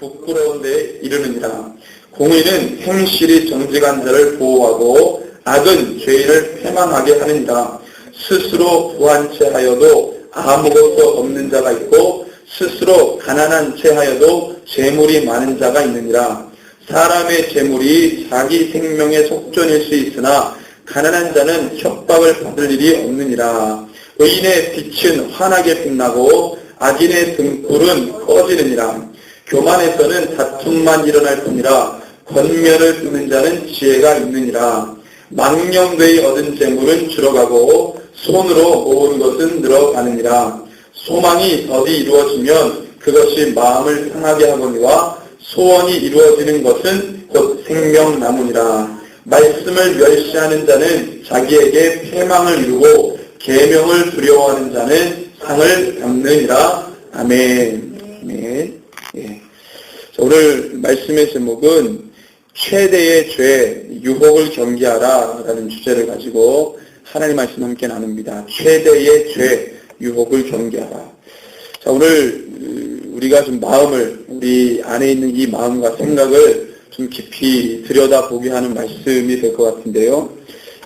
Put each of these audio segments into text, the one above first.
부끄러운 데 이르느니라. 공의는 행실이 정직한 자를 보호하고 악은 죄인을 패망하게 하느니라. 스스로 부한 채 하여도 아무것도 없는 자가 있고 스스로 가난한 채 하여도 재물이 많은 자가 있느니라. 사람의 재물이 자기 생명의 속전일 수 있으나 가난한 자는 협박을 받을 일이 없느니라. 의인의 빛은 환하게 빛나고 악인의 등불은 꺼지느니라. 교만에서는 다툼만 일어날 뿐이라 권면을 듣는 자는 지혜가 있느니라. 망령되이 얻은 재물은 줄어가고 손으로 모은 것은 늘어가느니라. 소망이 더디 이루어지면 그것이 마음을 상하게 하거니와 소원이 이루어지는 것은 곧 생명나무니라. 말씀을 멸시하는 자는 자기에게 패망을 이루고 계명을 두려워하는 자는 상을 받느니라. 아멘. 아멘. 예. 자, 오늘 말씀의 제목은 최대의 죄, 유혹을 경계하라 라는 주제를 가지고 하나님 말씀 함께 나눕니다. 최대의 죄, 유혹을 경계하라. 자, 오늘 우리가 좀 마음을, 우리 안에 있는 이 마음과 생각을 좀 깊이 들여다보게 하는 말씀이 될 것 같은데요.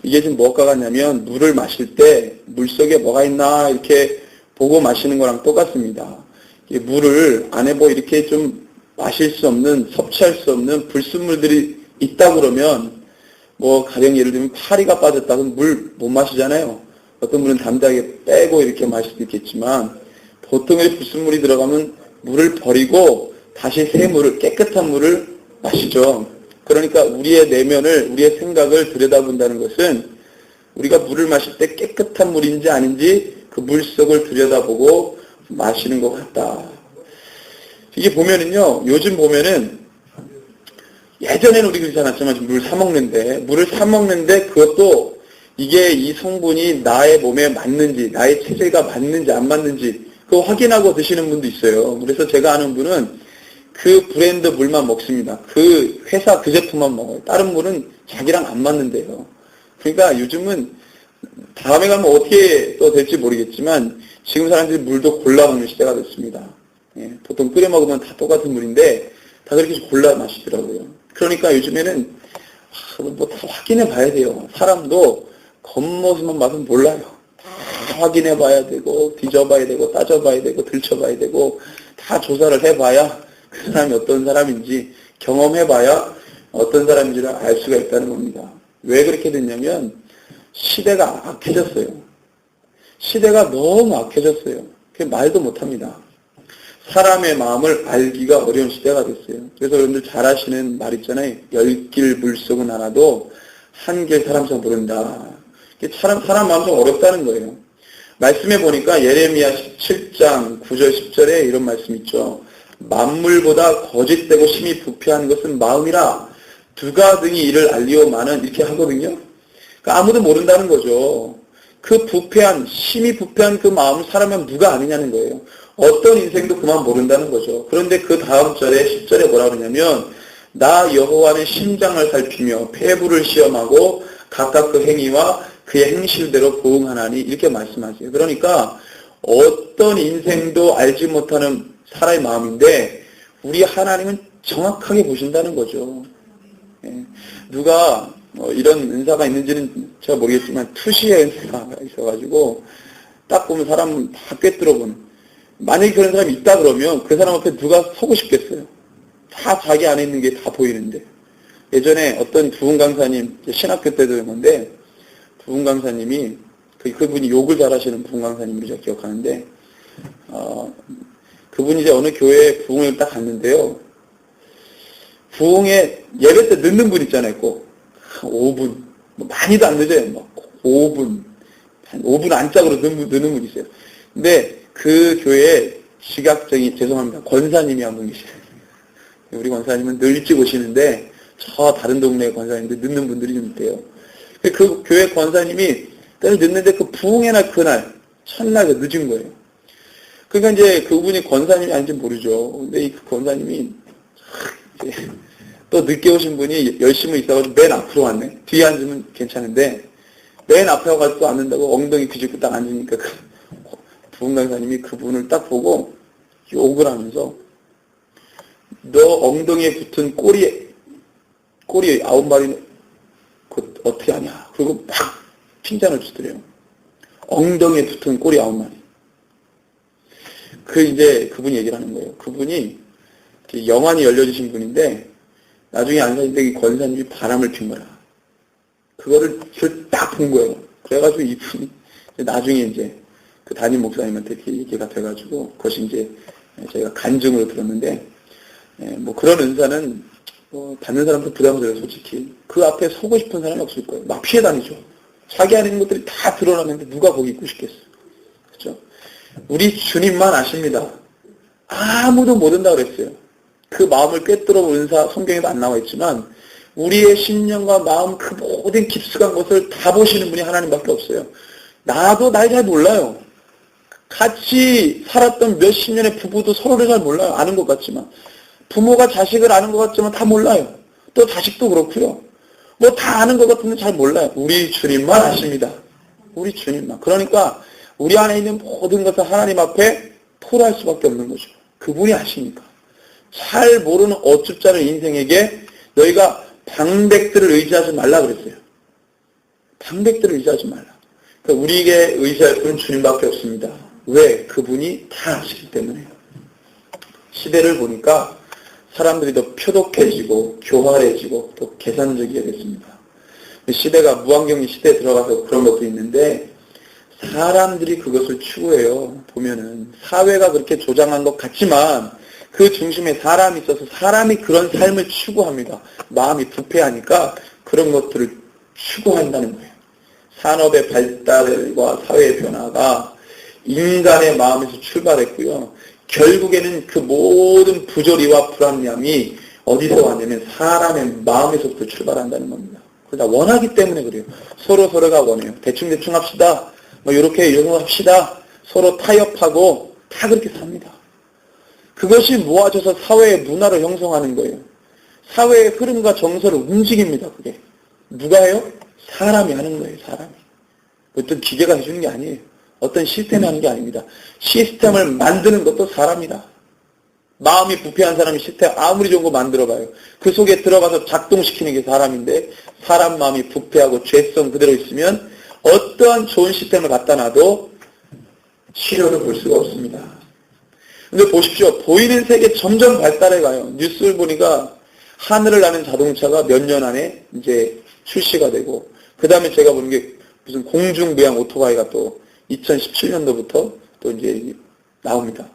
이게 지금 뭐가 같냐면 물을 마실 때 물속에 뭐가 있나 이렇게 보고 마시는 거랑 똑같습니다. 물을 안에 뭐 이렇게 좀 마실 수 없는, 섭취할 수 없는 불순물들이 있다 그러면 뭐 가령 예를 들면 파리가 빠졌다 그러면 물 못 마시잖아요. 어떤 물은 담대하게 빼고 이렇게 마실 수 있겠지만 보통의 불순물이 들어가면 물을 버리고 다시 새 물을, 깨끗한 물을 마시죠. 그러니까 우리의 내면을, 우리의 생각을 들여다본다는 것은 우리가 물을 마실 때 깨끗한 물인지 아닌지 그 물속을 들여다보고 마시는 것 같다. 이게 보면은요, 요즘 보면은 예전에는 우리 그렇지 않았지만 물을 사 먹는데 그것도 이게 이 성분이 나의 몸에 맞는지, 나의 체질과 맞는지 안 맞는지 그거 확인하고 드시는 분도 있어요. 그래서 제가 아는 분은 그 브랜드 물만 먹습니다. 그 회사 그 제품만 먹어요. 다른 물은 자기랑 안 맞는데요. 그러니까 요즘은 다음에 가면 어떻게 또 될지 모르겠지만 지금 사람들이 물도 골라 먹는 시대가 됐습니다. 예, 보통 끓여 먹으면 다 똑같은 물인데 다 그렇게 골라 마시더라고요. 그러니까 요즘에는 뭐 다 확인해 봐야 돼요. 사람도 겉모습만 맛은 몰라요. 다 확인해 봐야 되고 뒤져봐야 되고 따져봐야 되고 들춰봐야 되고 다 조사를 해봐야 그 사람이 어떤 사람인지 경험해봐야 어떤 사람인지를 알 수가 있다는 겁니다. 왜 그렇게 됐냐면 시대가 악해졌어요. 시대가 너무 악해졌어요. 말도 못합니다. 사람의 마음을 알기가 어려운 시대가 됐어요. 그래서 여러분들 잘 아시는 말 있잖아요. 10길 물속은 하나도 한 길 사람처럼 모른다. 사람 마음 좀 어렵다는 거예요. 말씀해 보니까 예레미야 17장 9절 10절에 이런 말씀 있죠. 만물보다 거짓되고 심히 부패한 것은 마음이라 두가 등이 이를 알리오마는 이렇게 하거든요. 그러니까 아무도 모른다는 거죠. 그 부패한, 심히 부패한 그 마음을 사람은 누가 아느냐는 거예요. 어떤 인생도 그만 모른다는 거죠. 그런데 그 다음 절에 10절에 뭐라 그러냐면 나 여호와는 심장을 살피며 폐부를 시험하고 각각 그 행위와 그의 행실대로 보응하나니 이렇게 말씀하세요. 그러니까 어떤 인생도 알지 못하는 사람의 마음인데 우리 하나님은 정확하게 보신다는 거죠. 예. 누가 이런 은사가 있는지는 제가 모르겠지만 투시의 은사가 있어가지고 딱 보면 사람은 다 꿰뚫어보는, 만약에 그런 사람이 있다 그러면 그 사람 앞에 누가 서고 싶겠어요. 다 자기 안에 있는 게 다 보이는데. 예전에 어떤 부흥 강사님, 신학교 때도 했는데 부흥 강사님이 그분이 욕을 잘하시는 부흥 강사님으로 제가 기억하는데 그분이 이제 어느 교회에 부흥을 딱 갔는데요. 부흥에 예배 때 늦는 분 있잖아요. 꼭 5분, 많이도 안 늦어요. 막 5분, 한 5분 안짝으로 늦는 분 있어요. 근데 그 교회에 지각쟁이, 죄송합니다, 권사님이 한 분 계시어요. 우리 권사님은 늘 일찍 오시는데 저 다른 동네 권사님들 늦는 분들이 좀 있대요. 그 교회 권사님이 늘 늦는데 그 부흥의 날 그날 첫날 늦은 거예요. 그러니까 이제 그분이 권사님이 아닌지 모르죠. 근데 이 권사님이 또 늦게 오신 분이 열심히 있어가지고 맨 앞으로 왔네. 뒤에 앉으면 괜찮은데 맨 앞에 와가지고 또 앉는다고 엉덩이 뒤집고 딱 앉으니까 그 부흥 강사님이 그분을 딱 보고 욕을 하면서 너 엉덩이에 붙은 꼬리 9마리는 어떻게 하냐. 그리고 막 칭찬을 주더래요. 엉덩이에 붙은 꼬리 9마리. 이제 그분이 얘기를 하는 거예요. 그분이 영안이 열려주신 분인데, 나중에 안산대기 권사님이 바람을 핀 거야. 그거를 딱 본 거예요. 그래가지고 이분이 나중에 이제 그 담임 목사님한테 이렇게 얘기가 돼가지고, 그것이 이제 저희가 간증으로 들었는데, 뭐 그런 은사는 받는 사람도 부담스러워요, 솔직히. 그 앞에 서고 싶은 사람이 없을 거예요. 막 피해 다니죠. 자기 하는 것들이 다 드러나는데 누가 거기 있고 싶겠어. 그렇죠? 우리 주님만 아십니다. 아무도 모른다 그랬어요. 그 마음을 꿰뚫어 본 은사 성경에도 안 나와 있지만 우리의 심령과 마음 그 모든 깊숙한 것을 다 보시는 분이 하나님밖에 없어요. 나도 날 잘 몰라요. 같이 살았던 몇십 년의 부부도 서로를 잘 몰라요. 아는 것 같지만. 부모가 자식을 아는 것 같지만 다 몰라요. 또 자식도 그렇고요. 뭐 다 아는 것 같은데 잘 몰라요. 우리 주님만 아십니다. 우리 주님만. 그러니까 우리 안에 있는 모든 것을 하나님 앞에 토로할 수밖에 없는 거죠. 그분이 아시니까. 잘 모르는 어줍잖은 인생에게 너희가 방백들을 의지하지 말라 그랬어요. 방백들을 의지하지 말라. 그러니까 우리에게 의지할 분은 주님밖에 없습니다. 왜? 그분이 다 아시기 때문에. 시대를 보니까 사람들이 더 표독해지고 교활해지고 또 계산적이게 됐습니다. 시대가 무한경리 시대에 들어가서 그런 것도 있는데 사람들이 그것을 추구해요. 보면은 사회가 그렇게 조장한 것 같지만 그 중심에 사람이 있어서 사람이 그런 삶을 추구합니다. 마음이 부패하니까 그런 것들을 추구한다는 거예요. 산업의 발달과 사회의 변화가 인간의 마음에서 출발했고요. 결국에는 그 모든 부조리와 불합리함이 어디서 왔냐면 사람의 마음에서부터 출발한다는 겁니다. 그러다 원하기 때문에 그래요. 서로가 원해요. 대충 합시다. 뭐 이렇게 합시다. 서로 타협하고 다 그렇게 삽니다. 그것이 모아져서 사회의 문화를 형성하는 거예요. 사회의 흐름과 정서를 움직입니다. 그게. 누가 해요? 사람이 하는 거예요. 사람이. 어떤 기계가 해주는 게 아니에요. 어떤 시스템이 하는 게 아닙니다. 시스템을 만드는 것도 사람이다. 마음이 부패한 사람이 시스템 아무리 좋은 거 만들어봐요. 그 속에 들어가서 작동시키는 게 사람인데 사람 마음이 부패하고 죄성 그대로 있으면 어떠한 좋은 시스템을 갖다 놔도 치료를 볼 수가 없습니다. 근데 보십시오. 보이는 세계 점점 발달해가요. 뉴스를 보니까 하늘을 나는 자동차가 몇 년 안에 이제 출시가 되고 그 다음에 제가 보는 게 무슨 공중부양 오토바이가 또 2017년도부터 또 이제 나옵니다.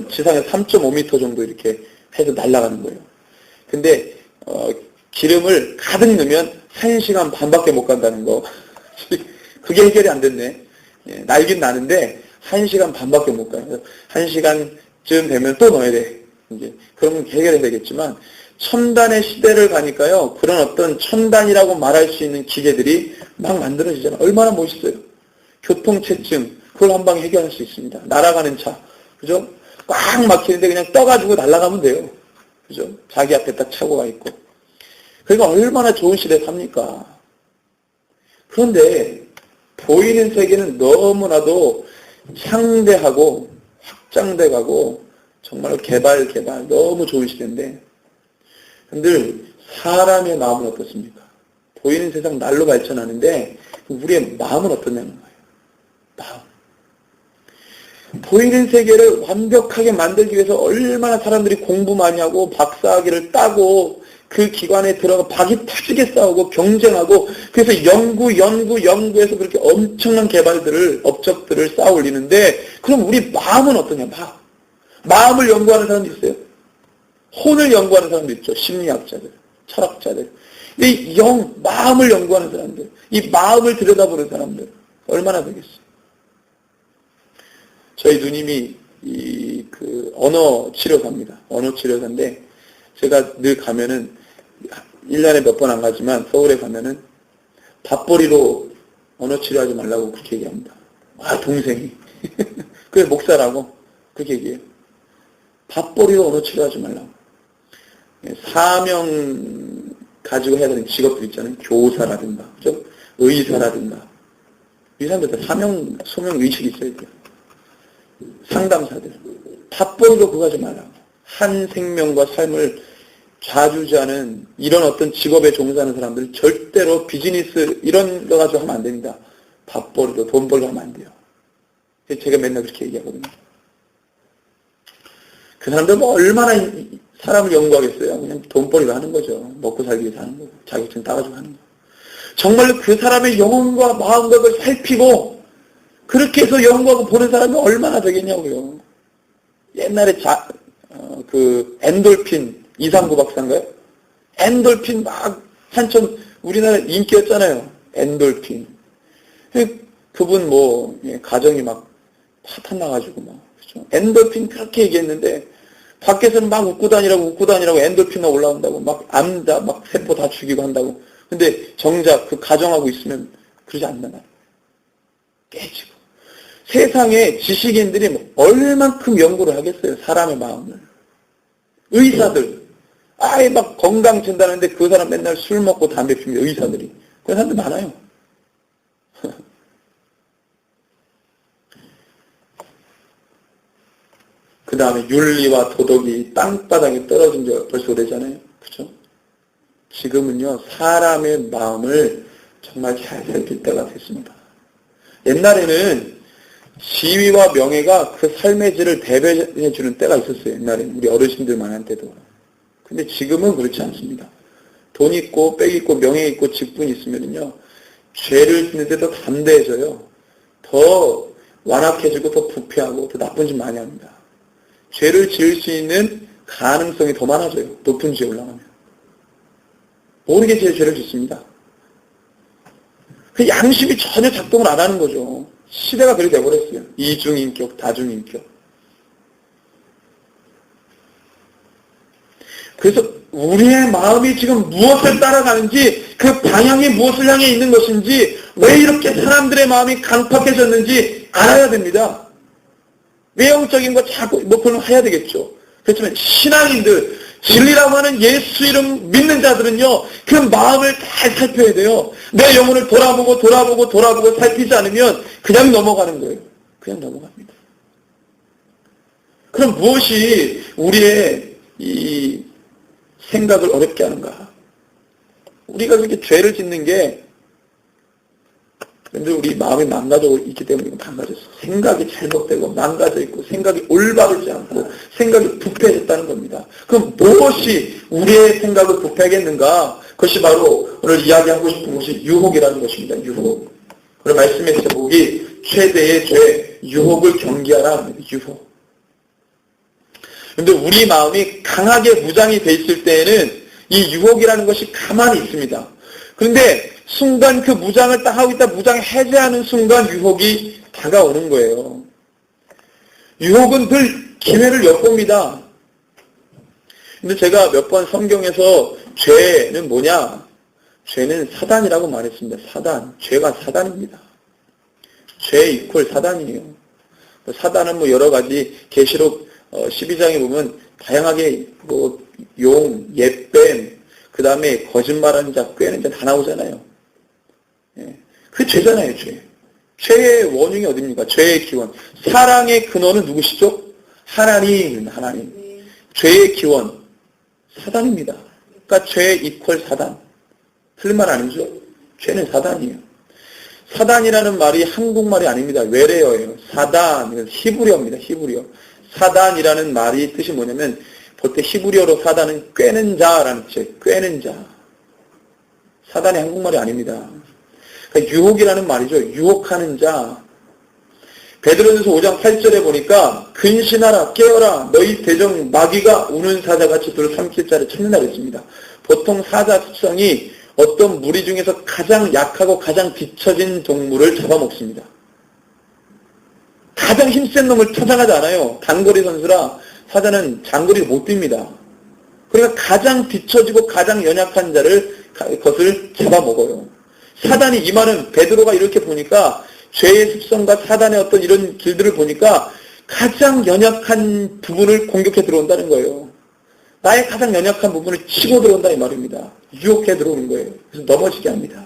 지상에서 3.5m 정도 이렇게 해서 날아가는 거예요. 근데 기름을 가득 넣으면 1시간 반밖에 못 간다는 거. 그게 해결이 안 됐네. 날긴 나는데 1시간 반밖에 못 가요. 1시간쯤 되면 또 넣어야 돼. 이제 그러면 해결이 되겠지만 첨단의 시대를 가니까요. 그런 어떤 첨단이라고 말할 수 있는 기계들이 막 만들어지잖아요. 얼마나 멋있어요. 교통체증 그걸 한 방에 해결할 수 있습니다. 날아가는 차. 그죠? 꽉 막히는데 그냥 떠가지고 날아가면 돼요. 그죠? 자기 앞에 딱 차고가 있고. 그러니까 얼마나 좋은 시대에 삽니까? 그런데 보이는 세계는 너무나도 창대하고 확장돼가고 정말 개발 너무 좋은 시대인데 근데 사람의 마음은 어떻습니까? 보이는 세상 날로 발전하는데 우리의 마음은 어떠냐는 거예요. 마음. 보이는 세계를 완벽하게 만들기 위해서 얼마나 사람들이 공부 많이 하고 박사학위를 따고 그 기관에 들어가 박이 터지게 싸우고 경쟁하고 그래서 연구해서 그렇게 엄청난 개발들을 업적들을 쌓아 올리는데 그럼 우리 마음은 어떠냐? 마음을 연구하는 사람도 있어요. 혼을 연구하는 사람도 있죠. 심리학자들, 철학자들. 이 마음을 연구하는 사람들, 이 마음을 들여다보는 사람들 얼마나 되겠어요? 저희 누님이 언어 치료사입니다. 언어 치료사인데 제가 늘 가면은 1년에 몇 번 안 가지만 서울에 가면은 밥벌이로 언어 치료하지 말라고 그렇게 얘기합니다. 동생이. 그게 목사라고 그렇게 얘기해요. 밥벌이로 언어 치료하지 말라고. 사명 가지고 해야 되는 직업들 있잖아요. 교사라든가, 그죠? 의사라든가. 이 사람들 다 소명 의식이 있어야 돼요. 상담사들. 밥벌이로 그거 하지 말라고. 한 생명과 삶을 좌주지하는 이런 어떤 직업에 종사하는 사람들 절대로 비즈니스 이런 거 가지고 하면 안 됩니다. 밥 벌고 돈 벌고 하면 안 돼요. 제가 맨날 그렇게 얘기하거든요. 그 사람들 뭐 얼마나 사람을 연구하겠어요. 그냥 돈벌이로 하는 거죠. 먹고 살기 위해서 하는 거고 자격증 따가지고 하는 거. 정말로 그 사람의 영혼과 마음과 그걸 살피고 그렇게 해서 연구하고 보는 사람이 얼마나 되겠냐고요. 옛날에 엔돌핀 이상구 박사인가요? 엔돌핀 막 한참 우리나라 인기였잖아요. 엔돌핀. 그분 가정이 막 파탄 나가지고 그렇죠? 엔돌핀 그렇게 얘기했는데 밖에서는 막 웃고 다니라고 엔돌핀이 올라온다고 막 암다 막 세포 다 죽이고 한다고. 근데 정작 그 가정하고 있으면 그러지 않나. 깨지고. 세상에 지식인들이 얼만큼 연구를 하겠어요. 사람의 마음을. 의사들. 아예 막 건강 진단하는데 그 사람 맨날 술 먹고 담배 피우는 의사들이. 그런 사람들 많아요. 그 다음에 윤리와 도덕이 땅바닥에 떨어진 지 벌써 오래잖아요. 그죠? 지금은요, 사람의 마음을 정말 잘 살필 때가 됐습니다. 옛날에는 지위와 명예가 그 삶의 질을 대변해주는 때가 있었어요. 옛날에는 우리 어르신들만한테도. 근데 지금은 그렇지 않습니다. 돈 있고, 빽 있고, 명예 있고, 직분이 있으면요, 죄를 짓는데 더 담대해져요. 더 완악해지고, 더 부패하고, 더 나쁜 짓 많이 합니다. 죄를 지을 수 있는 가능성이 더 많아져요. 높은 지에 올라가면. 모르게 죄를 짓습니다. 그 양심이 전혀 작동을 안 하는 거죠. 시대가 그렇게 돼버렸어요. 이중인격, 다중인격. 그래서 우리의 마음이 지금 무엇을 따라가는지, 그 방향이 무엇을 향해 있는 것인지, 왜 이렇게 사람들의 마음이 강팍해졌는지 알아야 됩니다. 외형적인 거 자꾸 그런 거 해야 되겠죠. 그렇지만 신앙인들, 진리라고 하는 예수 이름 믿는 자들은요, 그 마음을 잘 살펴야 돼요. 내 영혼을 돌아보고 살피지 않으면 그냥 넘어가는 거예요. 그냥 넘어갑니다. 그럼 무엇이 우리의 이 생각을 어렵게 하는가? 우리가 그렇게 죄를 짓는 게, 근데 우리 마음이 망가져 있기 때문에 망가졌어. 생각이 잘못되고 망가져 있고 생각이 올바르지 않고 생각이 부패해졌다는 겁니다. 그럼 무엇이 우리의 생각을 부패하겠는가? 그것이 바로 오늘 이야기하고 싶은 것이 유혹이라는 것입니다. 유혹. 오늘 말씀의 제목이 최대의 죄, 유혹을 경계하라. 유혹. 그런데 우리 마음이 강하게 무장이 돼 있을 때에는 이 유혹이라는 것이 가만히 있습니다. 그런데 순간 그 무장을 딱 하고 있다 무장 해제하는 순간 유혹이 다가오는 거예요. 유혹은 늘 기회를 엿봅니다. 근데 제가 몇 번 성경에서 죄는 뭐냐? 죄는 사단이라고 말했습니다. 사단. 죄가 사단입니다. 죄 이퀄 사단이에요. 사단은 여러 가지 계시록 12장에 보면 다양하게 용, 옛뱀, 그 다음에 거짓말하는 자, 꾀는 자 다 나오잖아요. 예. 그게 죄잖아요, 죄. 죄의 원흉이 어딥니까? 죄의 기원. 사랑의 근원은 누구시죠? 하나님. 죄의 기원. 사단입니다. 그러니까 죄 이퀄 사단. 틀린 말 아니죠? 죄는 사단이에요. 사단이라는 말이 한국말이 아닙니다. 외래어예요. 사단, 히브리어입니다. 히브리어. 사단이라는 말이 뜻이 뭐냐면 볼때 히브리어로 사단은 꿰는 자라는 뜻이에요. 꿰는 자. 사단이 한국말이 아닙니다. 그러니까 유혹이라는 말이죠. 유혹하는 자. 베드로전서 5장 8절에 보니까 근신하라 깨어라 너희 대적 마귀가 우는 사자같이 둘을 삼킬 자를 찾는다 그랬습니다. 보통 사자 특성이 어떤 무리 중에서 가장 약하고 가장 뒤처진 동물을 잡아먹습니다. 가장 힘센 놈을 찾아가지 않아요. 단거리 선수라 사자는 장거리를 못 뜁니다. 그러니까 가장 뒤처지고 가장 연약한 것을 잡아먹어요. 사단이 이 말은 베드로가 이렇게 보니까 죄의 습성과 사단의 어떤 이런 길들을 보니까 가장 연약한 부분을 공격해 들어온다는 거예요. 나의 가장 연약한 부분을 치고 들어온다 이 말입니다. 유혹해 들어오는 거예요. 그래서 넘어지게 합니다.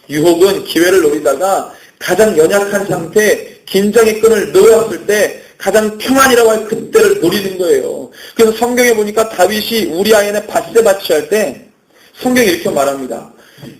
유혹은 기회를 노리다가 가장 연약한 상태에 긴장의 끈을 놓았을 때 가장 평안이라고 할 그때를 노리는 거예요. 그래서 성경에 보니까 다윗이 우리아의 밧세바 취할 때 성경이 이렇게 말합니다.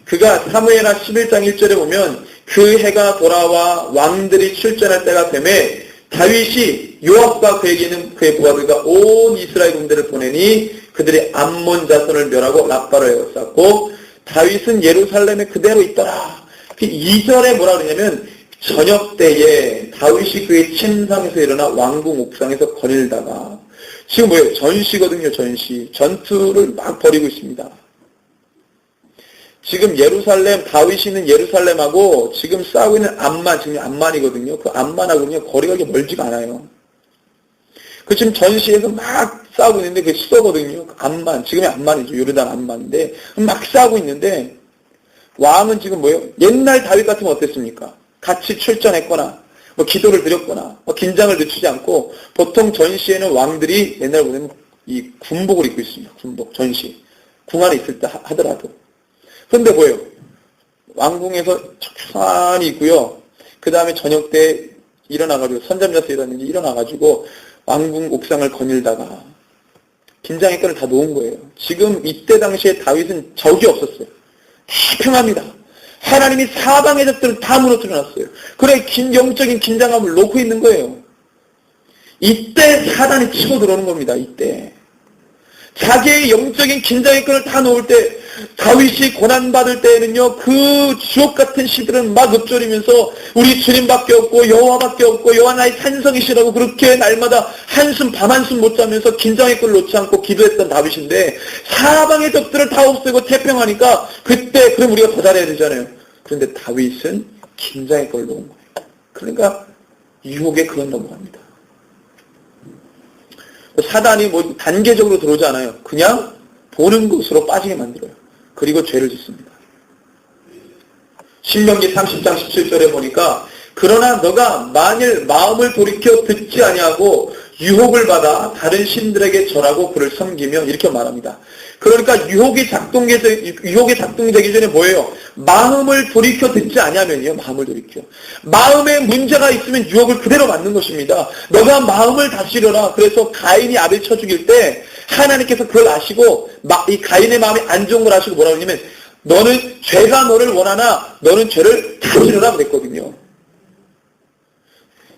그가 사무엘하 11장 1절에 보면 그 해가 돌아와 왕들이 출전할 때가 되매 다윗이 요압과 그에게 있는 그의 부하들과 온 이스라엘 군대를 보내니 그들이 암몬 자손을 멸하고 라빠를 에워쌌고 다윗은 예루살렘에 그대로 있더라. 2절에 뭐라 그러냐면 저녁 때에 다윗이 그의 침상에서 일어나 왕궁 옥상에서 거닐다가 지금 뭐예요? 전시거든요. 전시. 전투를 막 벌이고 있습니다. 지금 예루살렘, 다윗이 있는 예루살렘하고 지금 싸우고 있는 암만, 지금 암만이거든요. 그 암만하고는 거리가 그렇게 멀지가 않아요. 그 지금 전시에서 막 싸우고 있는데 그게 수도거든요. 암만, 지금의 암만이죠. 요르단 암만인데 막 싸우고 있는데 왕은 지금 뭐예요? 옛날 다윗 같으면 어땠습니까? 같이 출전했거나 뭐 기도를 드렸거나 뭐 긴장을 늦추지 않고 보통 전시에는 왕들이 옛날 보면 이 군복을 입고 있습니다. 군복, 전시. 궁 안에 있을 때 하더라도. 그런데 뭐예요? 왕궁에서 천천히 있고요. 그 다음에 저녁 때 일어나가지고 선잠자서 일어났는지 일어나가지고 왕궁 옥상을 거닐다가 긴장의 끈을 다 놓은 거예요. 지금 이때 당시에 다윗은 적이 없었어요. 다 평합니다. 하나님이 사방의 적들을 다 무너뜨려 놨어요. 그래 영적인 긴장감을 놓고 있는 거예요. 이때 사단이 치고 들어오는 겁니다. 이때. 자기의 영적인 긴장의 끈을 다 놓을 때 다윗이 고난받을 때에는요 그 주옥같은 시들은 막 읊조리면서 우리 주님밖에 없고 여호와밖에 없고 여호와 나의 산성이시라고 그렇게 날마다 한숨 밤 한숨 못 자면서 긴장의 끈을 놓지 않고 기도했던 다윗인데 사방의 적들을 다 없애고 태평하니까 그때 그럼 우리가 더 잘해야 되잖아요. 그런데 다윗은 긴장의 끈을 놓은 거예요. 그러니까 유혹에 그건 넘어갑니다. 사단이 뭐 단계적으로 들어오지 않아요. 그냥 보는 것으로 빠지게 만들어요. 그리고 죄를 짓습니다. 신명기 30장 17절에 보니까 그러나 너가 만일 마음을 돌이켜 듣지 아니하고 유혹을 받아 다른 신들에게 절하고 그를 섬기면 이렇게 말합니다. 그러니까 유혹이 작동되기 전에 뭐예요? 마음을 돌이켜 듣지 아니하면요. 마음을 돌이켜. 마음에 문제가 있으면 유혹을 그대로 맞는 것입니다. 너가 마음을 다스려라. 그래서 가인이 아벨 쳐 죽일 때 하나님께서 그걸 아시고 이 가인의 마음이 안 좋은 걸 아시고 뭐라고 하냐면 너는 죄가 너를 원하나 너는 죄를 다스려라 그랬거든요.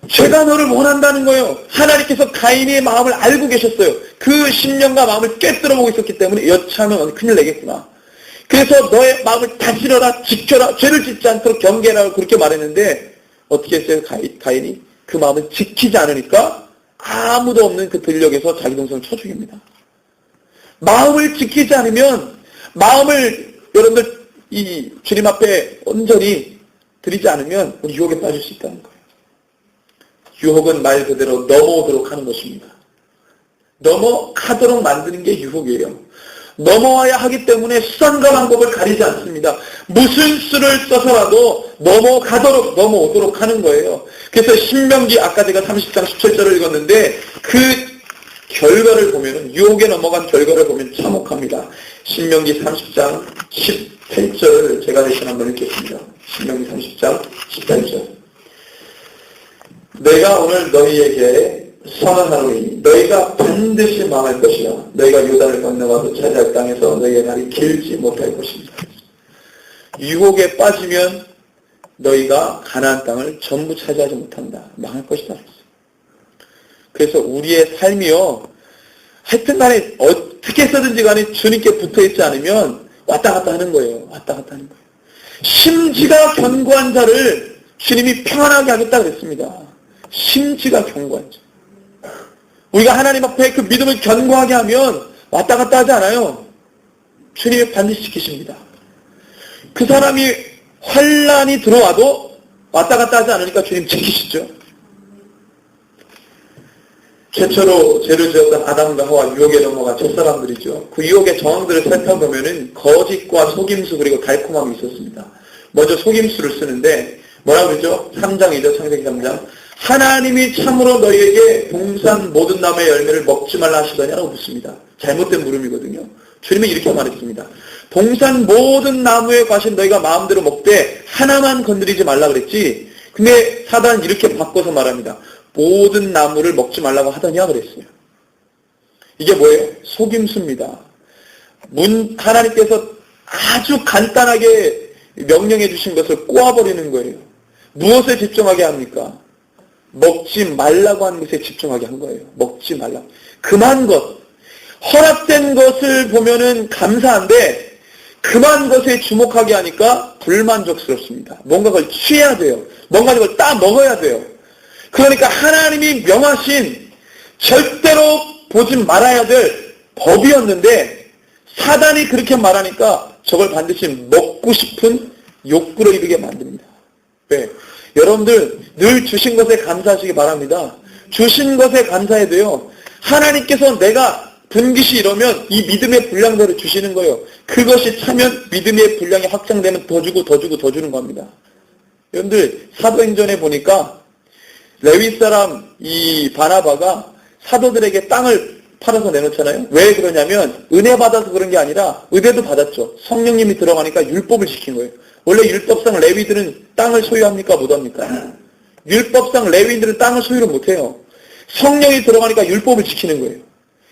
죄가 너를 원한다는 거예요. 하나님께서 가인의 마음을 알고 계셨어요. 그 심령과 마음을 꿰뚫어보고 있었기 때문에 여차하면 큰일 내겠구나. 그래서 너의 마음을 다스려라, 지켜라, 죄를 짓지 않도록 경계하라고 그렇게 말했는데 어떻게 했어요? 가인이 그 마음을 지키지 않으니까 아무도 없는 그 들녘에서 자기 동생을 쳐 죽입니다. 마음을 지키지 않으면 마음을 여러분들 이 주님 앞에 온전히 드리지 않으면 우리 유혹에 빠질 수 있다는 거예요. 유혹은 말 그대로 넘어오도록 하는 것입니다. 넘어가도록 만드는 게 유혹이에요. 넘어와야 하기 때문에 수단과 방법을 가리지 않습니다. 무슨 수를 써서라도 넘어오도록 하는 거예요. 그래서 신명기 아까 제가 30장 17절을 읽었는데 그 결과를 보면 유혹에 넘어간 결과를 보면 참혹합니다. 신명기 30장 18절 제가 대신 한번 읽겠습니다. 신명기 30장 18절 내가 오늘 너희에게 선언하노니 너희가 반드시 망할 것이라 너희가 요단을 건너가서 차지할 땅에서 너희의 날이 길지 못할 것입니다. 유혹에 빠지면 너희가 가나안 땅을 전부 차지하지 못한다. 망할 것이다. 그래서 우리의 삶이요 하여튼 간에 어떻게 해서든지 간에 주님께 붙어있지 않으면 왔다 갔다 하는 거예요. 왔다 갔다 하는 거예요. 심지가 견고한 자를 주님이 평안하게 하겠다 그랬습니다. 심지가 견고한 자. 우리가 하나님 앞에 그 믿음을 견고하게 하면 왔다 갔다 하지 않아요. 주님이 반드시 지키십니다. 그 사람이 환란이 들어와도 왔다 갔다 하지 않으니까 주님 지키시죠. 최초로 죄를 지었던 아담과 하와 유혹에 넘어간 첫사람들이죠. 그 유혹의 정황들을 살펴보면은 거짓과 속임수 그리고 달콤함이 있었습니다. 먼저 속임수를 쓰는데 뭐라고 그러죠? 3장이죠. 창세기 3장. 하나님이 참으로 너희에게 동산 모든 나무의 열매를 먹지 말라 하시더냐라고 묻습니다. 잘못된 물음이거든요. 주님은 이렇게 말했습니다. 동산 모든 나무의 과실 너희가 마음대로 먹되 하나만 건드리지 말라 그랬지. 근데 사단은 이렇게 바꿔서 말합니다. 모든 나무를 먹지 말라고 하더냐 그랬어요. 이게 뭐예요? 속임수입니다. 하나님께서 아주 간단하게 명령해 주신 것을 꼬아버리는 거예요. 무엇에 집중하게 합니까? 먹지 말라고 하는 것에 집중하게 한 거예요. 먹지 말라고. 금한 것. 허락된 것을 보면은 감사한데 금한 것에 주목하게 하니까 불만족스럽습니다. 뭔가 그걸 취해야 돼요. 뭔가 그걸 따 먹어야 돼요. 그러니까 하나님이 명하신 절대로 보지 말아야 될 법이었는데 사단이 그렇게 말하니까 저걸 반드시 먹고 싶은 욕구로 이르게 만듭니다. 왜? 여러분들 늘 주신 것에 감사하시기 바랍니다. 주신 것에 감사해야 돼요. 하나님께서 내가 분깃이 이러면 이 믿음의 분량대로 주시는 거예요. 그것이 차면 믿음의 분량이 확장되면 더 주고 더 주고 더 주는 겁니다. 여러분들 사도행전에 보니까 레위 사람 이 바나바가 사도들에게 땅을 팔아서 내놓잖아요. 왜 그러냐면 은혜 받아서 그런 게 아니라 은혜도 받았죠. 성령님이 들어가니까 율법을 지킨 거예요. 원래 율법상 레위들은 땅을 소유합니까? 못합니까? 율법상 레위들은 땅을 소유를 못해요. 성령이 들어가니까 율법을 지키는 거예요.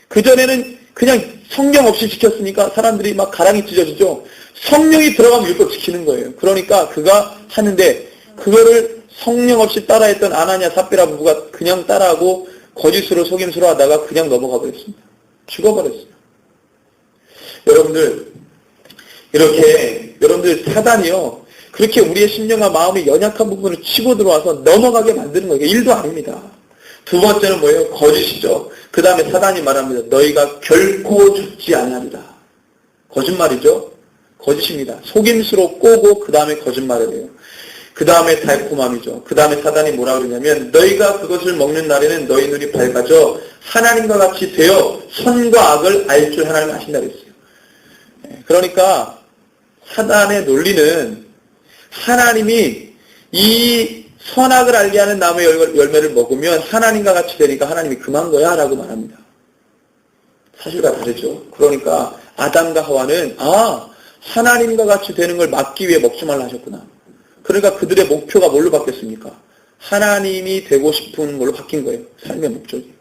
그전에는 그냥 성령 없이 지켰으니까 사람들이 막 가랑이 찢어지죠. 성령이 들어가면 율법 지키는 거예요. 그러니까 그가 하는데 그거를 성령 없이 따라했던 아나니아 삽비라 부부가 그냥 따라하고 거짓으로 속임수로 하다가 그냥 넘어가 버렸습니다. 죽어버렸어요. 여러분들 사단이요. 그렇게 우리의 심령과 마음의 연약한 부분을 치고 들어와서 넘어가게 만드는 거예요. 일도 아닙니다. 두 번째는 뭐예요? 거짓이죠. 그 다음에 사단이 말합니다. 너희가 결코 죽지 아니하리라. 거짓말이죠. 거짓입니다. 속임수로 꼬고 그 다음에 거짓말을 해요. 그 다음에 달콤함이죠. 그 다음에 사단이 뭐라 그러냐면 너희가 그것을 먹는 날에는 너희 눈이 밝아져 하나님과 같이 되어 선과 악을 알 줄 하나님 아신다 그랬어요. 그러니까 사단의 논리는 하나님이 이 선악을 알게 하는 나무의 열매를 먹으면 하나님과 같이 되니까 하나님이 금한 거야 라고 말합니다. 사실과 다르죠. 그러니까 아담과 하와는 하나님과 같이 되는 걸 막기 위해 먹지 말라 하셨구나. 그러니까 그들의 목표가 뭘로 바뀌었습니까? 하나님이 되고 싶은 걸로 바뀐 거예요. 삶의 목적이.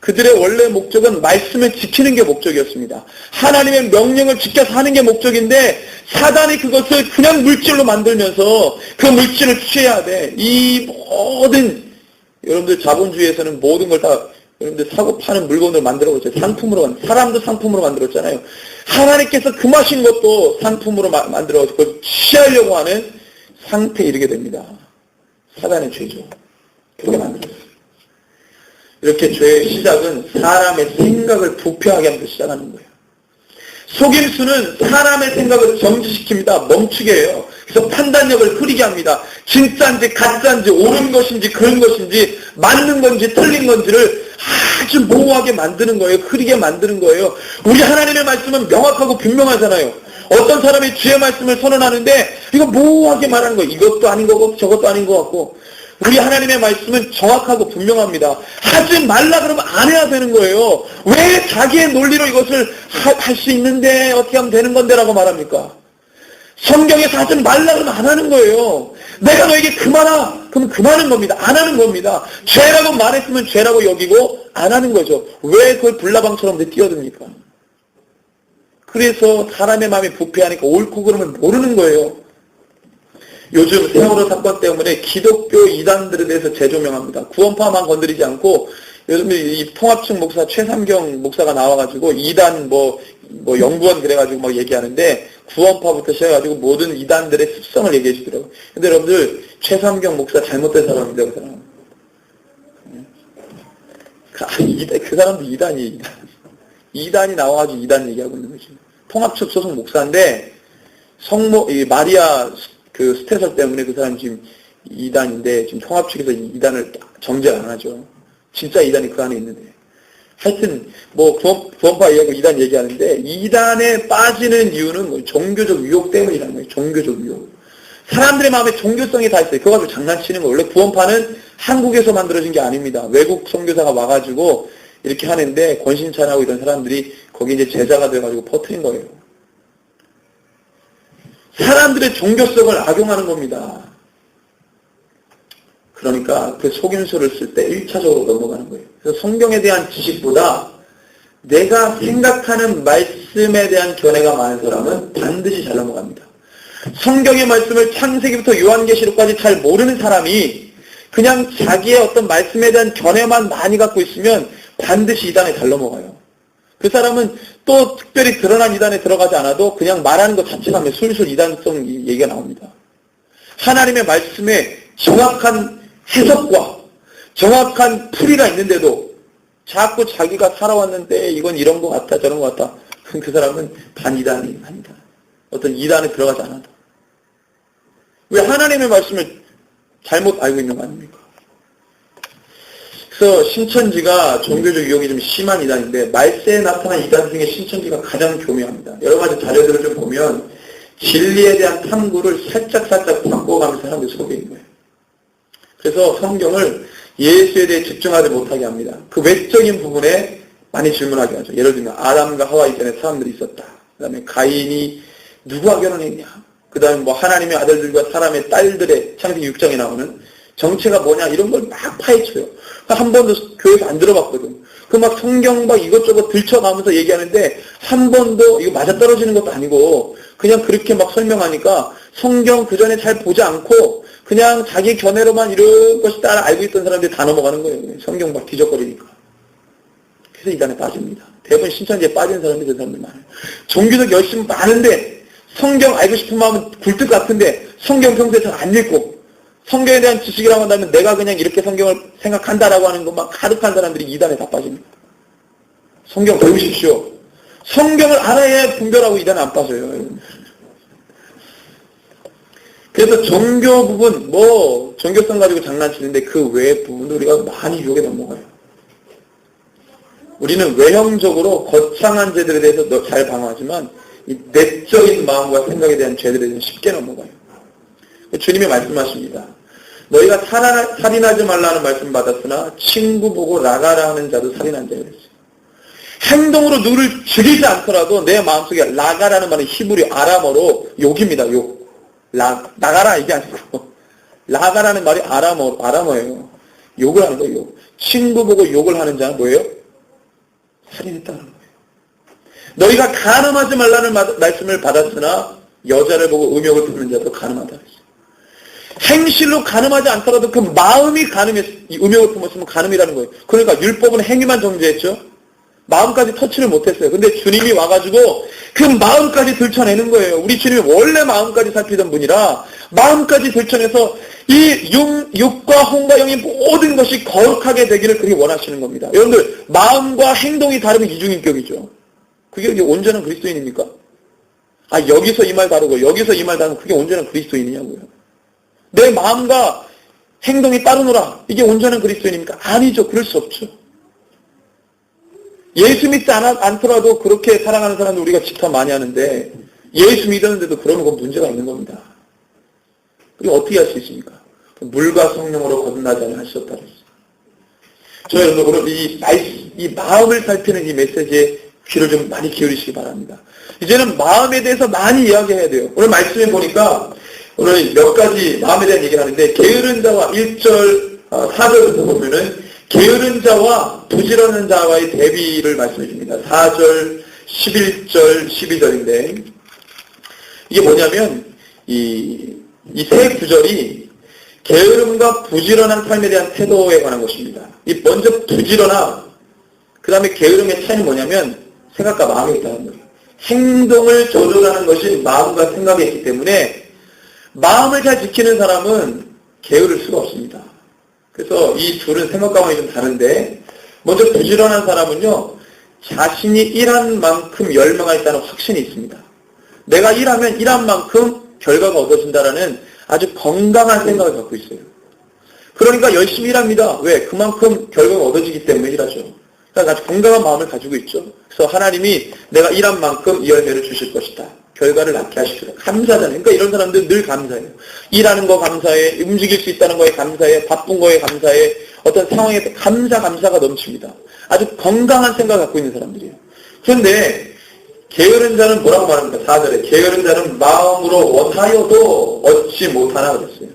그들의 원래 목적은 말씀을 지키는 게 목적이었습니다. 하나님의 명령을 지켜서 하는 게 목적인데 사단이 그것을 그냥 물질로 만들면서 그 물질을 취해야 돼. 이 모든 여러분들 자본주의에서는 모든 걸 다 여러분들 사고 파는 물건을 만들어보세요. 상품으로 사람도 상품으로 만들었잖아요. 하나님께서 금하신 것도 상품으로 만들어서 그걸 취하려고 하는 상태에 이르게 됩니다. 사단의 죄죠. 그렇게 만들었어요. 이렇게 죄의 시작은 사람의 생각을 부패하게 하면서 시작하는 거예요. 속임수는 사람의 생각을 정지시킵니다. 멈추게 해요. 그래서 판단력을 흐리게 합니다. 진짜인지 가짜인지 옳은 것인지 그런 것인지 맞는 건지 틀린 건지를 아주 모호하게 만드는 거예요. 흐리게 만드는 거예요. 우리 하나님의 말씀은 명확하고 분명하잖아요. 어떤 사람이 주의 말씀을 선언하는데 이거 모호하게 말하는 거예요. 이것도 아닌 거고 저것도 아닌 것 같고. 우리 하나님의 말씀은 정확하고 분명합니다. 하지 말라 그러면 안 해야 되는 거예요. 왜 자기의 논리로 이것을 할 수 있는데 어떻게 하면 되는 건데 라고 말합니까? 성경에서 하지 말라 그러면 안 하는 거예요. 내가 너에게 그만하 그러면 그만하는 겁니다. 안 하는 겁니다. 죄라고 말했으면 죄라고 여기고 안 하는 거죠. 왜 그걸 불나방처럼 뛰어듭니까? 그래서 사람의 마음이 부패하니까 옳고 그름을 모르는 거예요. 요즘 세월호 사건 때문에 기독교 이단들에 대해서 재조명합니다. 구원파만 건드리지 않고 요즘 이 통합측 목사 최삼경 목사가 나와가지고 이단 연구원 그래가지고 막 얘기하는데 구원파부터 시작해가지고 모든 이단들의 습성을 얘기해 주더라고요. 근데 여러분들 최삼경 목사 잘못된 사람인데 그 사람. 그 사람도 이단이에요. 이단이 나와가지고 이단 얘기하고 있는 거지. 통합측 소속 목사인데 마리아 그 스테설 때문에 그 사람 지금 이단인데 지금 통합 측에서 이단을 정죄를 안 하죠. 진짜 이단이 그 안에 있는데. 하여튼 구원파 이야기하고 이단 얘기하는데 이단에 빠지는 이유는 종교적 유혹 때문이라는 거예요. 종교적 유혹. 사람들의 마음에 종교성이 다 있어요. 그거 가지고 장난치는 거예요. 원래 구원파는 한국에서 만들어진 게 아닙니다. 외국 선교사가 와가지고 이렇게 하는데 권신찬하고 이런 사람들이 거기 이제 제자가 돼가지고 퍼뜨린 거예요. 사람들의 종교성을 악용하는 겁니다. 그러니까 그 속임수를 쓸 때 1차적으로 넘어가는 거예요. 그래서 성경에 대한 지식보다 내가 생각하는 말씀에 대한 견해가 많은 사람은 반드시 잘 넘어갑니다. 성경의 말씀을 창세기부터 요한계시록까지 잘 모르는 사람이 그냥 자기의 어떤 말씀에 대한 견해만 많이 갖고 있으면 반드시 이단에 잘 넘어가요. 그 사람은 또 특별히 드러난 이단에 들어가지 않아도 그냥 말하는 것 자체가 하면 술술 이단성 얘기가 나옵니다. 하나님의 말씀에 정확한 해석과 정확한 풀이가 있는데도 자꾸 자기가 살아왔는데 이건 이런 것 같다 저런 것 같다. 그 사람은 반이단이 아니다. 어떤 이단에 들어가지 않아도. 왜 하나님의 말씀을 잘못 알고 있는 거 아닙니까? 그래서 신천지가 종교적 유혹이 좀 심한 이단인데 말세에 나타난 이단 중에 신천지가 가장 교묘합니다. 여러 가지 자료들을 좀 보면 진리에 대한 탐구를 살짝 바꿔가면서 사람들이 속에 있는 거예요. 그래서 성경을 예수에 대해 집중하지 못하게 합니다. 그 외적인 부분에 많이 질문하게 하죠. 예를 들면 아담과 하와 이전에 사람들이 있었다. 그 다음에 가인이 누구와 결혼했냐. 그 다음에 뭐 하나님의 아들들과 사람의 딸들의 창세기 6장에 나오는 정체가 뭐냐 이런 걸 막 파헤쳐요. 한 번도 교회에서 안 들어봤거든. 그 막 성경 막 이것저것 들춰가면서 얘기하는데 한 번도 이거 맞아떨어지는 것도 아니고 그냥 그렇게 막 설명하니까 성경 그 전에 잘 보지 않고 그냥 자기 견해로만 이런 것이다 알고 있던 사람들이 다 넘어가는 거예요. 성경 막 뒤적거리니까. 그래서 이단에 빠집니다. 대부분 신천지에 빠진 사람들이 그 사람들 많아요. 종교적 열심은 많은데 성경 알고 싶은 마음은 굴뚝 같은데 성경 평소에 잘 안 읽고 성경에 대한 지식이라고 한다면 내가 그냥 이렇게 성경을 생각한다라고 하는 것만 가득한 사람들이 이단에 다 빠집니다. 성경 배우십시오. 성경을 알아야 분별하고 이단에 안 빠져요. 그래서 종교 부분, 종교성 가지고 장난치는데 그 외의 부분도 우리가 많이 유혹에 넘어가요. 우리는 외형적으로 거창한 죄들에 대해서 잘 방어하지만 이 내적인 마음과 생각에 대한 죄들에 대해서 쉽게 넘어가요. 주님이 말씀하십니다. 너희가 살인하지 말라는 말씀 받았으나 친구 보고 나가라 하는 자도 살인한 자가 됐어요. 행동으로 누구를 죽이지 않더라도 내 마음속에 나가라는 말은 히브리 아람어로 욕입니다. 욕. 나가라 이게 아니고 나가라는 말이 아람어예요. 욕을 하는 거예요. 욕. 친구 보고 욕을 하는 자는 뭐예요? 살인했다는 거예요. 너희가 간음하지 말라는 말씀을 받았으나 여자를 보고 음욕을 품는 자도 간음하다 그랬어요. 행실로 간음하지 않더라도 그 마음이 음욕을 품었으면 간음이라는 거예요. 그러니까 율법은 행위만 정죄했죠. 마음까지 터치를 못했어요. 근데 주님이 와가지고 그 마음까지 들춰내는 거예요. 우리 주님이 원래 마음까지 살피던 분이라 마음까지 들춰내서 이 육과 혼과 영의 모든 것이 거룩하게 되기를 그렇게 원하시는 겁니다. 여러분들 마음과 행동이 다르면 이중인격이죠. 그게 온전한 그리스도인입니까? 여기서 이 말 다르고 여기서 이 말 다르면 그게 온전한 그리스도인이냐고요. 내 마음과 행동이 따르노라. 이게 온전한 그리스도인입니까? 아니죠. 그럴 수 없죠. 예수 믿지 않더라도 그렇게 사랑하는 사람들 우리가 집탐 많이 하는데 예수 믿었는데도 그러면 그건 문제가 있는 겁니다. 그리고 어떻게 할 수 있습니까? 물과 성령으로 거듭나지 않으 하셨다 그랬어요. 저 여러분 이 마음을 살피는 이 메시지에 귀를 좀 많이 기울이시기 바랍니다. 이제는 마음에 대해서 많이 이야기해야 돼요. 오늘 말씀에 보니까 오늘 몇 가지 마음에 대한 얘기를 하는데 게으른 자와 1절 4절부터 보면은 게으른 자와 부지런한 자와의 대비를 말씀해 줍니다. 4절, 11절, 12절인데 이게 뭐냐면 이 세 구절이 게으름과 부지런한 삶에 대한 태도에 관한 것입니다. 먼저 부지런함, 그 다음에 게으름의 차이는 뭐냐면 생각과 마음에 있다는 거예요. 행동을 조절하는 것이 마음과 생각에 있기 때문에 마음을 잘 지키는 사람은 게으를 수가 없습니다. 그래서 이 둘은 생각과 마음이 좀 다른데 먼저 부지런한 사람은요. 자신이 일한 만큼 열망할 있다는 확신이 있습니다. 내가 일하면 일한 만큼 결과가 얻어진다라는 아주 건강한 생각을 갖고 있어요. 그러니까 열심히 일합니다. 왜? 그만큼 결과가 얻어지기 때문에 일하죠. 그러니까 아주 건강한 마음을 가지고 있죠. 그래서 하나님이 내가 일한 만큼 이 열매를 주실 것이다. 결과를 낳게 하시리라. 감사잖아요. 그러니까 이런 사람들 늘 감사해요. 일하는 거 감사해. 움직일 수 있다는 거에 감사해. 바쁜 거에 감사해. 어떤 상황에 감사가 넘칩니다. 아주 건강한 생각을 갖고 있는 사람들이에요. 그런데 게으른 자는 뭐라고 말합니까? 4절에 게으른 자는 마음으로 원하여도 얻지 못하나 그랬어요.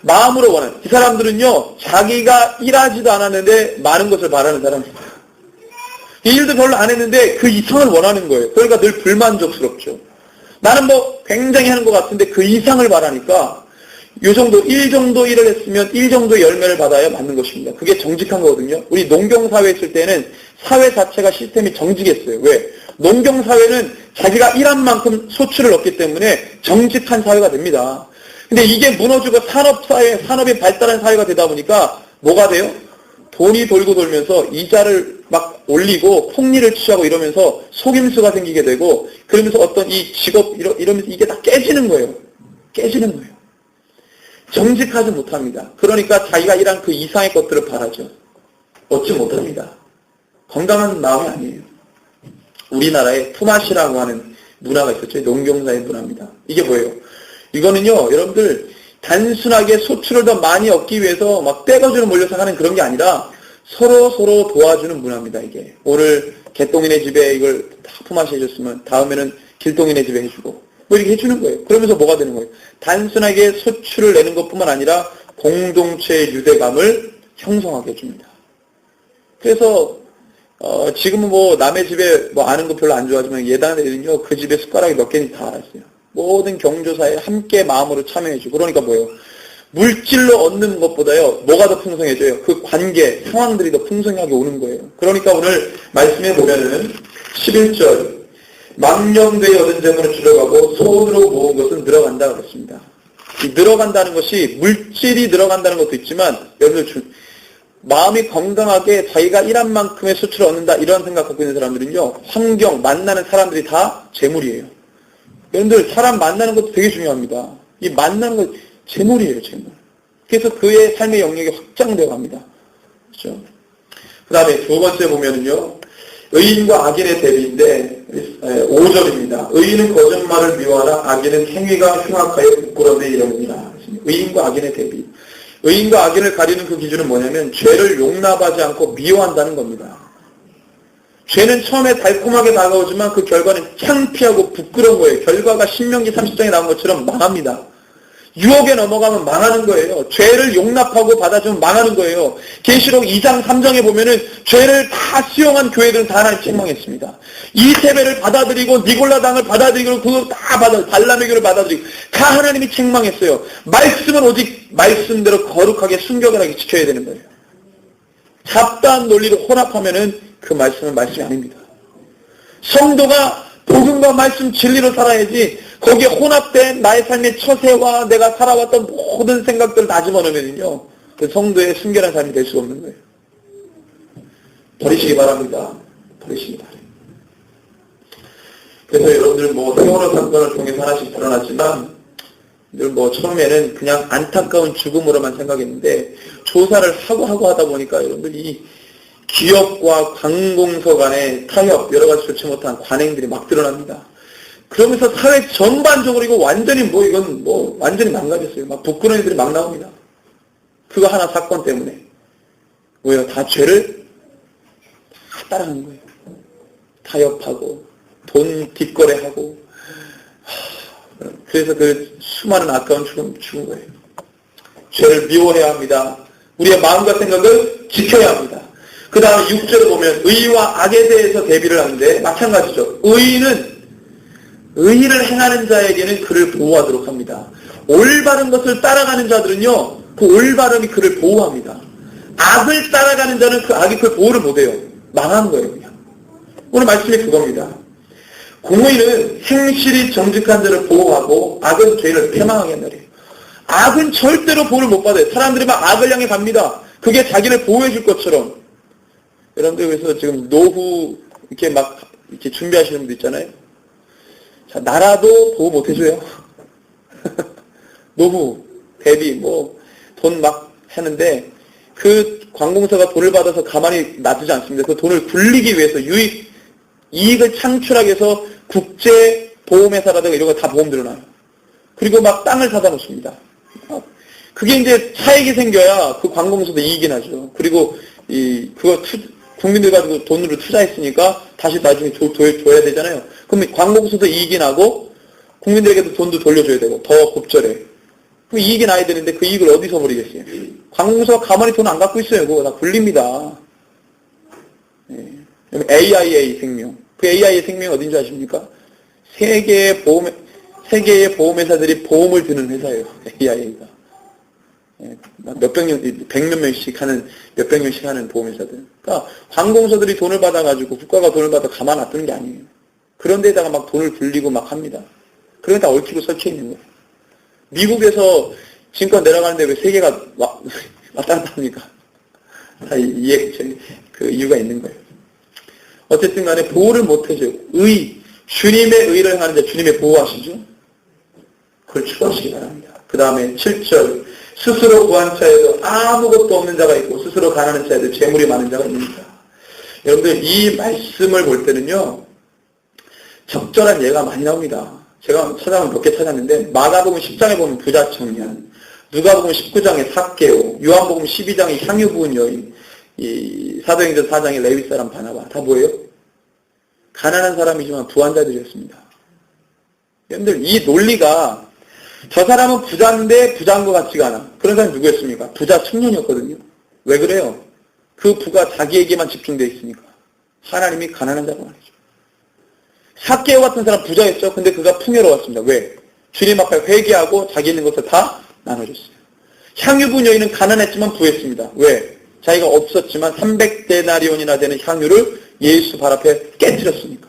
마음으로 원하는. 이 사람들은요, 자기가 일하지도 않았는데 많은 것을 바라는 사람입니다. 이 일도 별로 안 했는데 그 이상을 원하는 거예요. 그러니까 늘 불만족스럽죠. 나는 뭐 굉장히 하는 것 같은데 그 이상을 바라니까 요 정도, 1 정도 일을 했으면 1 정도 열매를 받아야 맞는 것입니다. 그게 정직한 거거든요. 우리 농경사회에 있을 때는 사회 자체가 시스템이 정직했어요. 왜? 농경사회는 자기가 일한 만큼 소출을 얻기 때문에 정직한 사회가 됩니다. 근데 이게 무너지고 산업사회, 산업이 발달한 사회가 되다 보니까 뭐가 돼요? 돈이 돌고 돌면서 이자를 막 올리고 폭리를 취하고 이러면서 속임수가 생기게 되고 그러면서 어떤 이 직업 이러면서 이게 다 깨지는 거예요. 깨지는 거예요. 정직하지 못합니다. 그러니까 자기가 일한 그 이상의 것들을 바라죠. 얻지 못합니다. 건강한 마음이 아니에요. 우리나라에 품앗이라고 하는 문화가 있었죠. 농경사의 문화입니다. 이게 뭐예요? 이거는요, 여러분들 단순하게 소출을 더 많이 얻기 위해서 막 떼거지로 몰려서 하는 그런 게 아니라 서로 도와주는 문화입니다. 이게 오늘 개똥이네 집에 이걸 다 품앗이 해줬으면 다음에는 길동이네 집에 해주고 뭐 이렇게 해주는 거예요. 그러면서 뭐가 되는 거예요? 단순하게 소출을 내는 것뿐만 아니라 공동체의 유대감을 형성하게 해줍니다. 그래서 지금은 뭐 남의 집에 뭐 아는 거 별로 안 좋아하지만 예단에는요 그 집에 숟가락이 몇 개인지 다 알았어요. 모든 경조사에 함께 마음으로 참여해주고 그러니까 뭐예요? 물질로 얻는 것보다요 뭐가 더 풍성해져요? 그 관계, 상황들이 더 풍성하게 오는 거예요. 그러니까 오늘 말씀해 보면은 11절 망령되이 얻은 재물을 줄여가고 손으로 모은 것은 늘어간다 그랬습니다. 이 늘어간다는 것이 물질이 늘어간다는 것도 있지만 여러분들 마음이 건강하게 자기가 일한 만큼의 수출을 얻는다 이런 생각 갖고 있는 사람들은요 환경, 만나는 사람들이 다 재물이에요. 여러분들 사람 만나는 것도 되게 중요합니다. 이 만나는 것 재물이에요, 재물. 그래서 그의 삶의 영역이 확장되어 갑니다. 그렇죠? 그 다음에 두 번째 보면은요 의인과 악인의 대비인데 5절입니다. 의인은 거짓말을 미워하나 악인은 행위가 흉악하여 부끄러움에 이릅니다. 의인과 악인의 대비. 의인과 악인을 가리는 그 기준은 뭐냐면 죄를 용납하지 않고 미워한다는 겁니다. 죄는 처음에 달콤하게 다가오지만 그 결과는 창피하고 부끄러운 거예요. 결과가 신명기 30장에 나온 것처럼 망합니다. 유혹에 넘어가면 망하는 거예요. 죄를 용납하고 받아주면 망하는 거예요. 계시록 2장 3장에 보면은 죄를 다 수용한 교회들은 다 하나님 책망했습니다. 이세벨을 받아들이고 니골라당을 받아들이고 그걸 다 발람의 교를 받아들이고 다 하나님이 책망했어요. 말씀은 오직 말씀대로 거룩하게 순결하게 지켜야 되는 거예요. 잡다한 논리로 혼합하면은 그 말씀은 말씀이 아닙니다. 성도가 복음과 말씀 진리로 살아야지 거기에 혼합된 나의 삶의 처세와 내가 살아왔던 모든 생각들을 다 집어넣으면요 그 성도의 순결한 삶이 될 수가 없는 거예요. 버리시기 바랍니다. 버리시기 바랍니다. 그래서 여러분들 뭐 세월호 사건을 통해서 하나씩 드러났지만 늘 뭐 처음에는 그냥 안타까운 죽음으로만 생각했는데 조사를 하고 하다 보니까 여러분들 이 기업과 관공서 간의 타협, 여러 가지 좋지 못한 관행들이 막 드러납니다. 그러면서 사회 전반적으로 이거 완전히 이건 완전히 망가졌어요. 막 부끄러운 애들이 막 나옵니다. 그거 하나 사건 때문에. 왜요? 다 죄를 다 따라가는 거예요. 타협하고, 돈 뒷거래하고, 그래서 그 수많은 아까운 죽은 거예요. 죄를 미워해야 합니다. 우리의 마음과 생각을 지켜야 합니다. 그 다음에 6절을 보면 의와 악에 대해서 대비를 하는데 마찬가지죠. 의를 행하는 자에게는 그를 보호하도록 합니다. 올바른 것을 따라가는 자들은요, 그 올바름이 그를 보호합니다. 악을 따라가는 자는 그 악이 그를 보호를 못해요. 망한 거예요, 그냥. 오늘 말씀이 그겁니다. 공의는 행실이 정직한 자를 보호하고 악은 죄를 패망하게 한다래요. 악은 절대로 보호를 못 받아요. 사람들이 막 악을 향해 갑니다. 그게 자기를 보호해 줄 것처럼. 여러분들 그래서 지금 노후 이렇게 준비하시는 분들 있잖아요. 자, 나라도 보호 못 해줘요. 노후, 대비, 돈 막 하는데, 그 관공서가 돈을 받아서 가만히 놔두지 않습니다. 그 돈을 굴리기 위해서 이익을 창출하기 위해서 국제 보험회사라든가 이런 거 다 보험 들어놔요. 그리고 막 땅을 사다 놓습니다. 그게 이제 차익이 생겨야 그 관공서도 이익이 나죠. 그리고 그거 국민들 가지고 돈으로 투자했으니까 다시 나중에 줘야 되잖아요. 그럼 관공서도 이익이 나고 국민들에게도 돈도 돌려줘야 되고 더 곱절해. 그럼 이익이 나야 되는데 그 이익을 어디서 버리겠어요? 관공서가 가만히 돈 안 갖고 있어요. 그거 다 굴립니다. 네. AIA 생명. 그 AIA 생명이 어딘지 아십니까? 세계의 보험회사들이 보험을 드는 회사예요. AIA가. 몇백 명씩 하는 보험회사들. 그러니까 관공서들이 돈을 받아가지고 국가가 돈을 받아 가만 놔두는 게 아니에요. 그런 데다가 막 돈을 굴리고 막 합니다. 그런 게 다 얽히고 설켜 있는 거예요. 미국에서 지금껏 내려가는데 왜 세계가 왔다 갔다 합니까? 다 그 이유가 있는 거예요. 어쨌든 간에 보호를 못 해줘요. 주님의 의를 행하는데 주님의 보호하시죠? 그걸 추구하시기 바랍니다. 그 다음에 7절. 스스로 구한 자에도 아무것도 없는 자가 있고 스스로 가난한 자에도 재물이 많은 자가 있습니다. 여러분들 이 말씀을 볼 때는요. 적절한 예가 많이 나옵니다. 제가 몇 개 찾았는데 마가복음 10장에 보면 부자 청년, 누가복음 19장에 삭개오, 요한복음 12장에 향유 부은 여인, 이 사도행전 4장에 레위 사람 바나바 다 뭐예요? 가난한 사람이지만 부한자들이었습니다. 여러분들 이 논리가 저 사람은 부자인데 부자인 것 같지가 않아. 그런 사람이 누구였습니까? 부자 청년이었거든요. 왜 그래요? 그 부가 자기에게만 집중되어 있으니까. 하나님이 가난한 자가 말이죠. 삭개오 같은 사람 부자였죠. 근데 그가 풍요로웠습니다. 왜? 주님 앞에 회개하고 자기 있는 것을 다 나눠줬어요. 향유 부은 여인은 가난했지만 부했습니다. 왜? 자기가 없었지만 300데나리온이나 되는 향유를 예수 발 앞에 깨뜨렸으니까.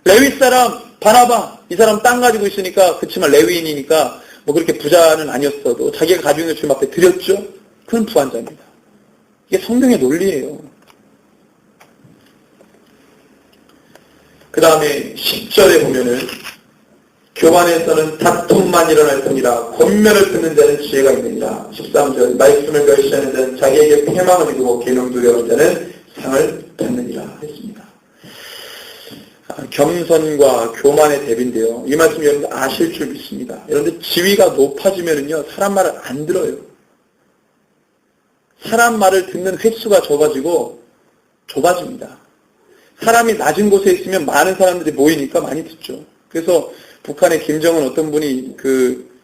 레위 사람 바나바, 이 사람 땅 가지고 있으니까 그치만 레위인이니까 뭐 그렇게 부자는 아니었어도 자기가 가지고 있는 주님 앞에 드렸죠. 그건 부한자입니다. 이게 성경의 논리예요. 그 다음에 10절에 보면은 교만에서는 다툼만 일어날 뿐이라 권면을 듣는 자는 지혜가 있느니라. 13절 말씀을 멸시하는 자는 자기에게 패망을 이루고 계명두려운 자는 상을 받느니라 했습니다. 겸손과 교만의 대비인데요. 이 말씀 여러분들 아실 줄 믿습니다. 여러분들 지위가 높아지면은요 사람 말을 안 들어요. 사람 말을 듣는 횟수가 적어지고 좁아집니다. 사람이 낮은 곳에 있으면 많은 사람들이 모이니까 많이 듣죠. 그래서 북한의 김정은 어떤 분이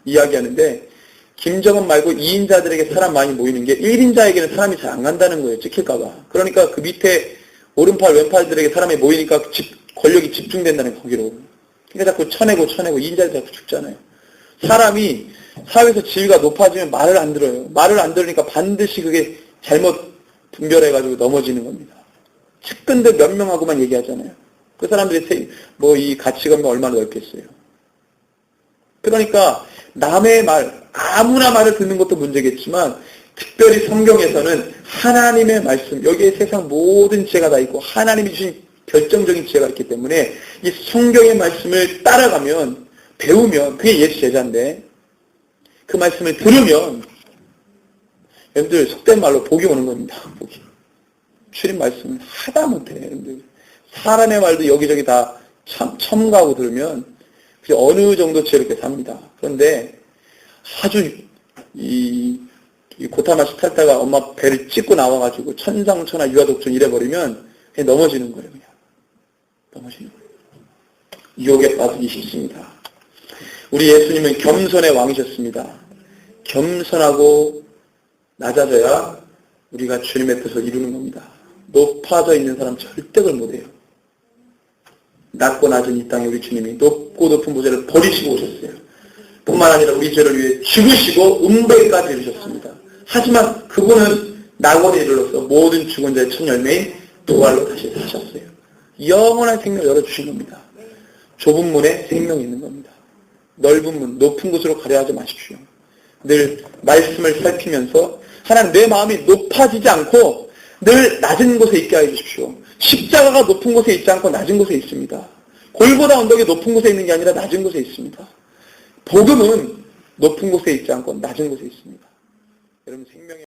이야기하는데 김정은 말고 2인자들에게 사람 많이 모이는 게 1인자에게는 사람이 잘 안 간다는 거예요. 찍힐까봐. 그러니까 그 밑에 오른팔 왼팔들에게 사람이 모이니까 권력이 집중된다는 거기로. 그러니까 자꾸 쳐내고 2인자들 자꾸 죽잖아요. 사람이 사회에서 지위가 높아지면 말을 안 들어요. 말을 안 들으니까 반드시 그게 잘못 분별해가지고 넘어지는 겁니다. 측근들 몇 명하고만 얘기하잖아요. 그 사람들이 이 가치관이 얼마나 넓겠어요. 그러니까 남의 말, 아무나 말을 듣는 것도 문제겠지만 특별히 성경에서는 하나님의 말씀, 여기에 세상 모든 지혜가 다 있고 하나님이 주신 결정적인 지혜가 있기 때문에 이 성경의 말씀을 따라가면, 배우면 그게 예수 제자인데 그 말씀을 들으면 여러분들 속된 말로 복이 오는 겁니다. 복이. 주님 말씀을 하다못해 여러분들 사람의 말도 여기저기 다 첨가하고 들으면 어느 정도 지혜롭게 삽니다. 그런데 아주 이 고타마시 탈다가 엄마 배를 찢고 나와가지고 천상천하 유아독존 이래버리면 그냥 넘어지는 거예요. 그냥 넘어지는 거예요. 유혹에 빠지기 쉽습니다. 우리 예수님은 겸손의 왕이셨습니다. 겸손하고 낮아져야 우리가 주님의 뜻을 이루는 겁니다. 높아져 있는 사람 절대 그걸 못해요. 낮고 낮은 이 땅에 우리 주님이 높고 높은 보좌를 버리시고 오셨어요. 뿐만 아니라 우리 죄를 위해 죽으시고 음배까지 이루셨습니다. 하지만 그분은 낙원에 이르러서 모든 죽은 자의 첫 열매인 부활로 다시 사셨어요. 영원한 생명을 열어주신 겁니다. 좁은 문에 생명이 있는 겁니다. 넓은 문, 높은 곳으로 가려 하지 마십시오. 늘 말씀을 살피면서 하나님 내 마음이 높아지지 않고 늘 낮은 곳에 있게 해 주십시오. 십자가가 높은 곳에 있지 않고 낮은 곳에 있습니다. 골고다 언덕이 높은 곳에 있는 게 아니라 낮은 곳에 있습니다. 복음은 높은 곳에 있지 않고 낮은 곳에 있습니다. 여러분 생명의